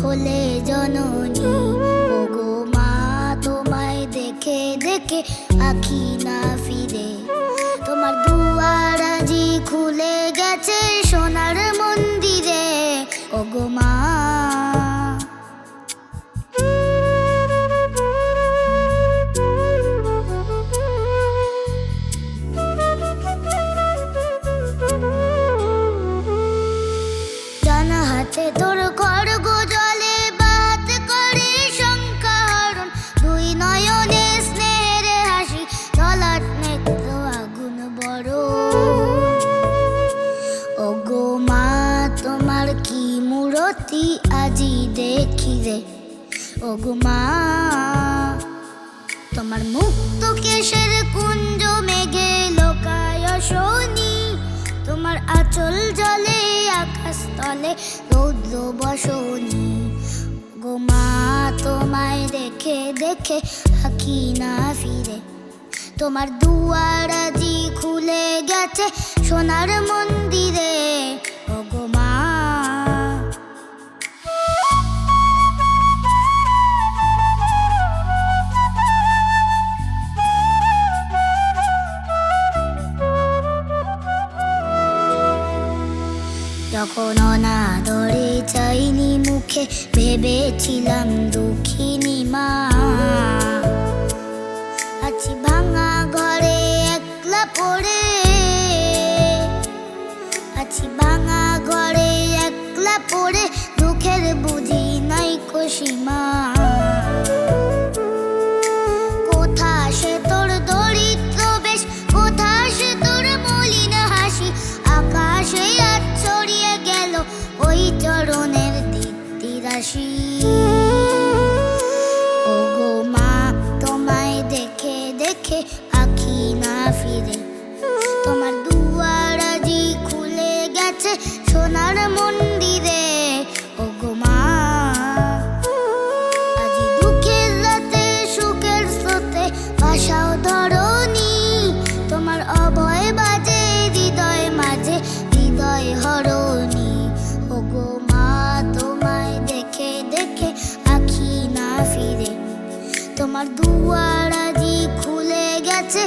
হলে জননী। ওগো মা তোমায় দেখে দেখে আঁখি না ফিরে, তোমার দুয়ার আজি খুলে গেছে সোনার মন্দিরে। ওগো মা ডানা হাতে তোর খড়গ জলে, বাত করে সংখ্যাহরণ, দুই নয়নে স্নেহের হাসি, ললাট নেত্র আগুন বড়। ওগো মা তোমার কি মূরতি আজি দেখি রে। ওগো মা তোমার মুক্ত কেশের কুঞ্জ মেঘে লোকায় শনি, তোমার আঁচল জলে আকাশ তলে রৌদ্র বসনি। গো মা তোমায় দেখে দেখে আঁখি না ফিরে, তোমার দুয়ার আজি খুলে গেছে সোনার মন্দিরে। ওগো মা যখন অনাদরে চাইনি মুখে, ভেবেছিলাম দুঃখিনী মা। আছি ভাঙা ঘরে একলা পড়ে, আছি ভাঙা ঘরে একলা পড়ে, দুঃখের বুঝি নাই সীমা। কোথা সে তোর দরিদ্র বেশ, কোথা সে তোর মলিন হাসি, আকাশে ছড়িয়ে গেল ওই চরণের দীপ্তি রাশি। ওগো মা তোমায় দেখে দেখে আঁখি না ফিরে, তোমার দুয়ার আজি খুলে গেছে সোনার মন্দিরে। ওগো মা আজি দুঃখের রাতে সুখের স্রোতে ভাষাও ধরণী, তোমার অভয় বাজে হৃদয় মাঝে হৃদয় হরণী। ওগো মা তোমায় দেখে দেখে আঁখি না ফিরে, তোমার দুয়ার আজি খুলে গেছে